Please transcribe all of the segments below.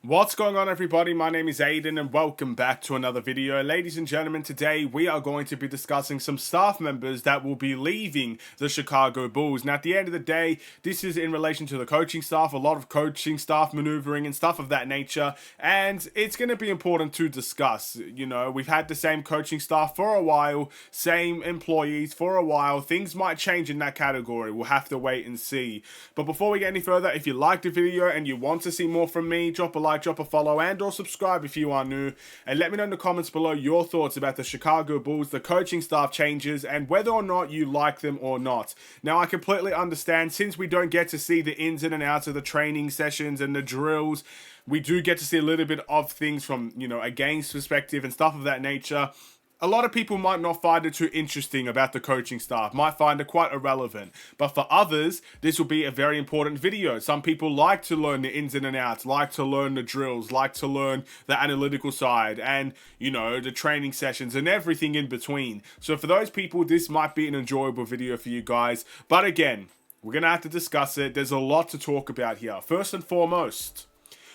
What's going on, everybody? My name is Aiden and welcome back to another video. Ladies and gentlemen, today we are going to be discussing some staff members that will be leaving the Chicago Bulls. Now, at the end of the day, this is in relation to the coaching staff, a lot of coaching staff maneuvering and stuff of that nature, and it's going to be important to discuss. You know, we've had the same coaching staff for a while, same employees for a while. Things might change in that category. We'll have to wait and see. But before we get any further, if you liked the video and you want to see more from me, drop a like, drop a follow, and or subscribe if you are new, and let me know in the comments below your thoughts about the Chicago Bulls, the coaching staff changes, and whether or not you like them or not. Now, I completely understand, since we don't get to see the ins and outs of the training sessions and the drills, we do get to see a little bit of things from, you know, a game's perspective and stuff of that nature. A lot of people might not find it too interesting about the coaching staff, might find it quite irrelevant. But for others, this will be a very important video. Some people like to learn the ins and outs, like to learn the drills, like to learn the analytical side and, you know, the training sessions and everything in between. So for those people, this might be an enjoyable video for you guys. But again, we're going to have to discuss it. There's a lot to talk about here. First and foremost,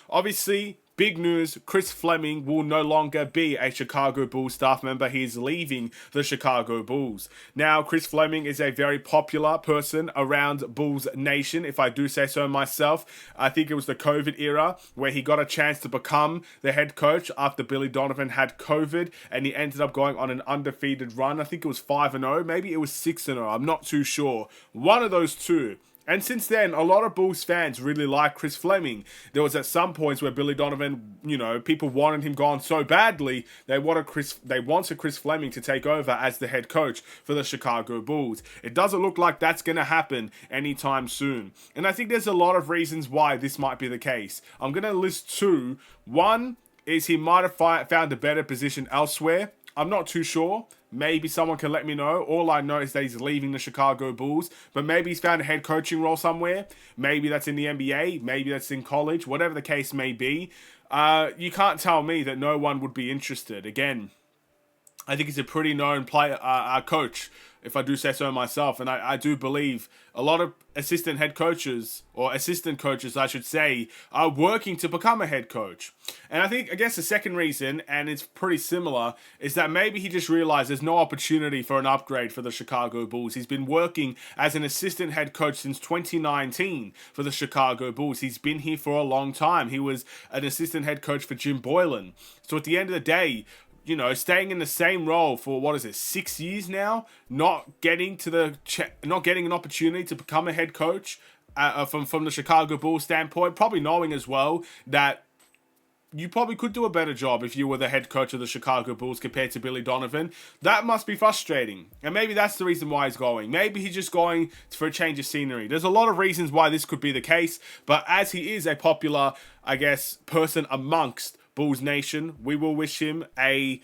obviously, big news, Chris Fleming will no longer be a Chicago Bulls staff member. He is leaving the Chicago Bulls. Now, Chris Fleming is a very popular person around Bulls Nation, if I do say so myself. I think it was the COVID era where he got a chance to become the head coach after Billy Donovan had COVID, and he ended up going on an undefeated run. I think it was 5-0, maybe it was 6-0, I'm not too sure. One of those two. And since then, a lot of Bulls fans really like Chris Fleming. There was at some points where Billy Donovan, you know, people wanted him gone so badly, they wanted Chris Fleming to take over as the head coach for the Chicago Bulls. It doesn't look like that's going to happen anytime soon. And I think there's a lot of reasons why this might be the case. I'm going to list two. One is he might have found a better position elsewhere. I'm not too sure. Maybe someone can let me know. All I know is that he's leaving the Chicago Bulls, but maybe he's found a head coaching role somewhere. Maybe that's in the NBA. Maybe that's in college. Whatever the case may be, you can't tell me that no one would be interested. Again, I think he's a pretty known player, coach, if I do say so myself. And I do believe a lot of assistant head coaches, or assistant coaches, I should say, are working to become a head coach. And I guess the second reason, and it's pretty similar, is that maybe he just realized there's no opportunity for an upgrade for the Chicago Bulls. He's been working as an assistant head coach since 2019 for the Chicago Bulls. He's been here for a long time. He was an assistant head coach for Jim Boylan. So at the end of the day, you know, staying in the same role for 6 years now, not getting an opportunity to become a head coach from the Chicago Bulls standpoint, probably knowing as well that you probably could do a better job if you were the head coach of the Chicago Bulls compared to Billy Donovan. That must be frustrating. And maybe that's the reason why he's going. Maybe he's just going for a change of scenery. There's a lot of reasons why this could be the case, but as he is a popular, I guess, person amongst Bulls Nation, we will wish him a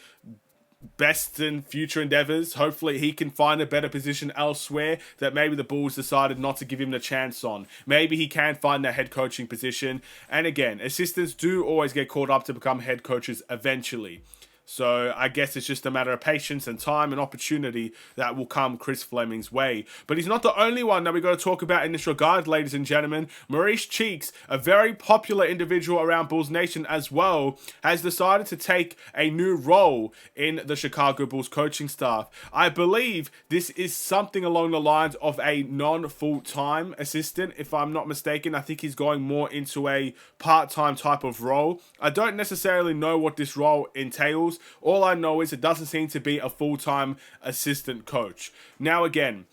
best in future endeavors. Hopefully he can find a better position elsewhere that maybe the Bulls decided not to give him the chance on. Maybe he can find that head coaching position. And again, assistants do always get called up to become head coaches eventually. So I guess it's just a matter of patience and time and opportunity that will come Chris Fleming's way. But he's not the only one that we got to talk about in this regard, ladies and gentlemen. Maurice Cheeks, a very popular individual around Bulls Nation as well, has decided to take a new role in the Chicago Bulls coaching staff. I believe this is something along the lines of a non-full-time assistant, if I'm not mistaken. I think he's going more into a part-time type of role. I don't necessarily know what this role entails. All I know is it doesn't seem to be a full-time assistant coach. Now again,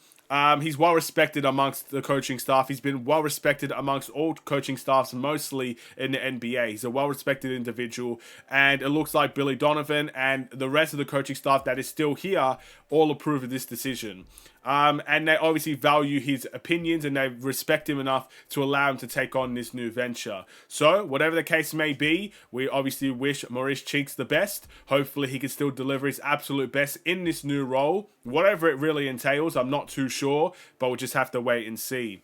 he's well respected amongst the coaching staff. He's been well respected amongst all coaching staffs, mostly in the NBA. He's a well respected individual, and it looks like Billy Donovan and the rest of the coaching staff that is still here all approve of this decision. And they obviously value his opinions and they respect him enough to allow him to take on this new venture. So, whatever the case may be, we obviously wish Maurice Cheeks the best. Hopefully he can still deliver his absolute best in this new role. Whatever it really entails, I'm not too sure, but we'll just have to wait and see.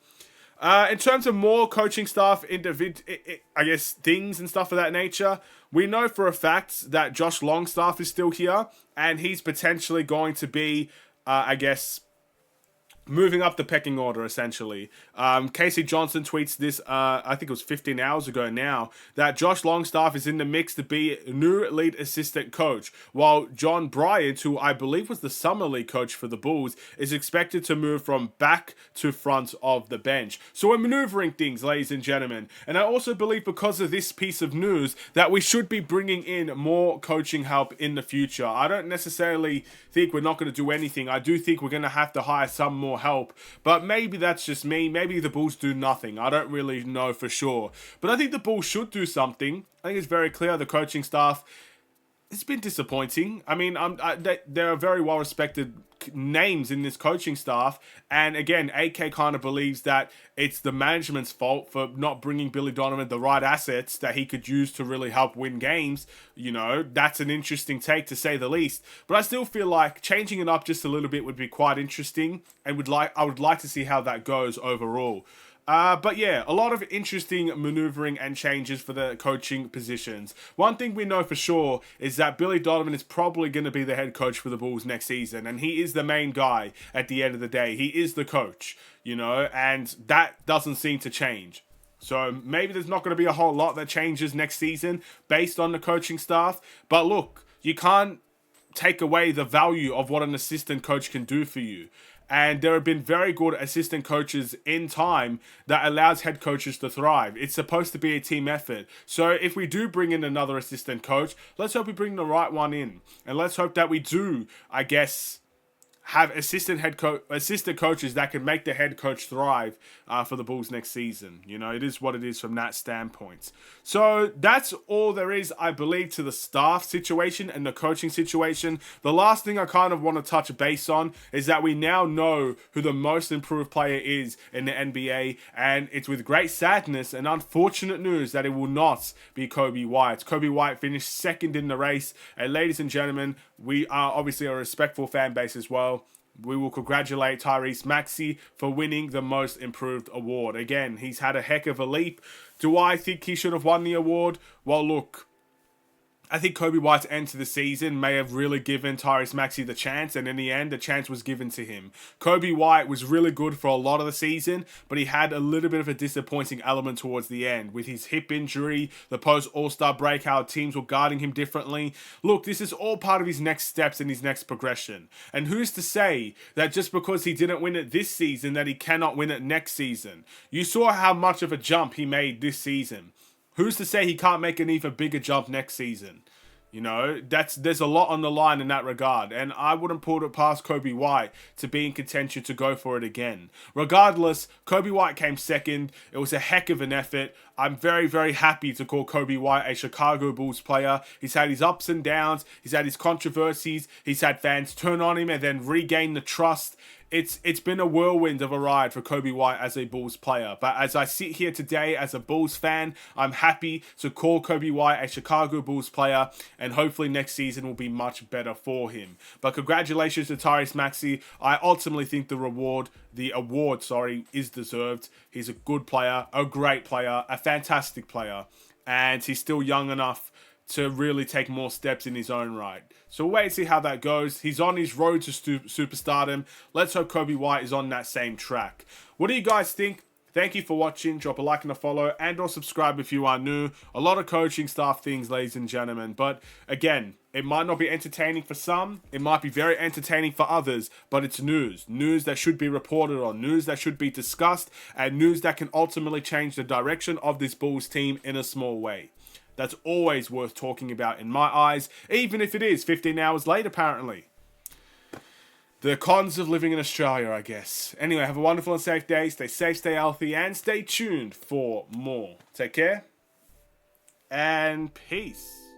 In terms of more coaching staff, I guess, things and stuff of that nature, we know for a fact that Josh Longstaff is still here, and he's potentially going to be, moving up the pecking order, essentially. Casey Johnson tweets this, I think it was 15 hours ago now, that Josh Longstaff is in the mix to be new lead assistant coach, while John Bryant, who I believe was the summer league coach for the Bulls, is expected to move from back to front of the bench. So we're maneuvering things, ladies and gentlemen. And I also believe because of this piece of news that we should be bringing in more coaching help in the future. I don't necessarily think we're not going to do anything. I do think we're going to have to hire some more help, but maybe that's just me. Maybe the Bulls do nothing. I don't really know for sure, but I think the Bulls should do something. I think it's very clear the coaching staff, it's been disappointing. I mean, there are very well-respected names in this coaching staff, and again, AK kind of believes that it's the management's fault for not bringing Billy Donovan the right assets that he could use to really help win games. You know, that's an interesting take to say the least, but I still feel like changing it up just a little bit would be quite interesting, and I would like to see how that goes overall. But yeah, a lot of interesting maneuvering and changes for the coaching positions. One thing we know for sure is that Billy Donovan is probably going to be the head coach for the Bulls next season, and he is the main guy at the end of the day. He is the coach, you know, and that doesn't seem to change. So maybe there's not going to be a whole lot that changes next season based on the coaching staff. But look, you can't take away the value of what an assistant coach can do for you. And there have been very good assistant coaches in time that allows head coaches to thrive. It's supposed to be a team effort. So if we do bring in another assistant coach, let's hope we bring the right one in. And let's hope that we do, I guess, have assistant coaches that can make the head coach thrive for the Bulls next season. You know, it is what it is from that standpoint. So that's all there is, I believe, to the staff situation and the coaching situation. The last thing I kind of want to touch base on is that we now know who the most improved player is in the NBA, and it's with great sadness and unfortunate news that it will not be Coby White. Coby White finished second in the race, and ladies and gentlemen, we are obviously a respectful fan base as well. We will congratulate Tyrese Maxey for winning the Most Improved award. Again, he's had a heck of a leap. Do I think he should have won the award? Well, look, I think Coby White's end to the season may have really given Tyrese Maxey the chance, and in the end, the chance was given to him. Coby White was really good for a lot of the season, but he had a little bit of a disappointing element towards the end. With his hip injury, the post-All-Star break, how teams were guarding him differently. Look, this is all part of his next steps and his next progression. And who's to say that just because he didn't win it this season, that he cannot win it next season? You saw how much of a jump he made this season. Who's to say he can't make an even bigger jump next season? You know, there's a lot on the line in that regard, and I wouldn't put it past Coby White to be in contention to go for it again. Regardless, Coby White came second. It was a heck of an effort. I'm very, very happy to call Coby White a Chicago Bulls player. He's had his ups and downs. He's had his controversies. He's had fans turn on him and then regain the trust. It's been a whirlwind of a ride for Coby White as a Bulls player. But as I sit here today as a Bulls fan, I'm happy to call Coby White a Chicago Bulls player, and hopefully next season will be much better for him. But congratulations to Tyrese Maxey. I ultimately think the award, is deserved. He's a good player, a great player, a fantastic player, and he's still young enough to really take more steps in his own right. So we'll wait and see how that goes. He's on his road to superstardom. Let's hope Coby White is on that same track. What do you guys think? Thank you for watching. Drop a like and a follow, and or subscribe if you are new. A lot of coaching staff things, ladies and gentlemen. But again, it might not be entertaining for some. It might be very entertaining for others. But it's news. News that should be reported on. News that should be discussed. And news that can ultimately change the direction of this Bulls team in a small way. That's always worth talking about in my eyes, even if it is 15 hours late, apparently. The cons of living in Australia, I guess. Anyway, have a wonderful and safe day. Stay safe, stay healthy, and stay tuned for more. Take care, and peace.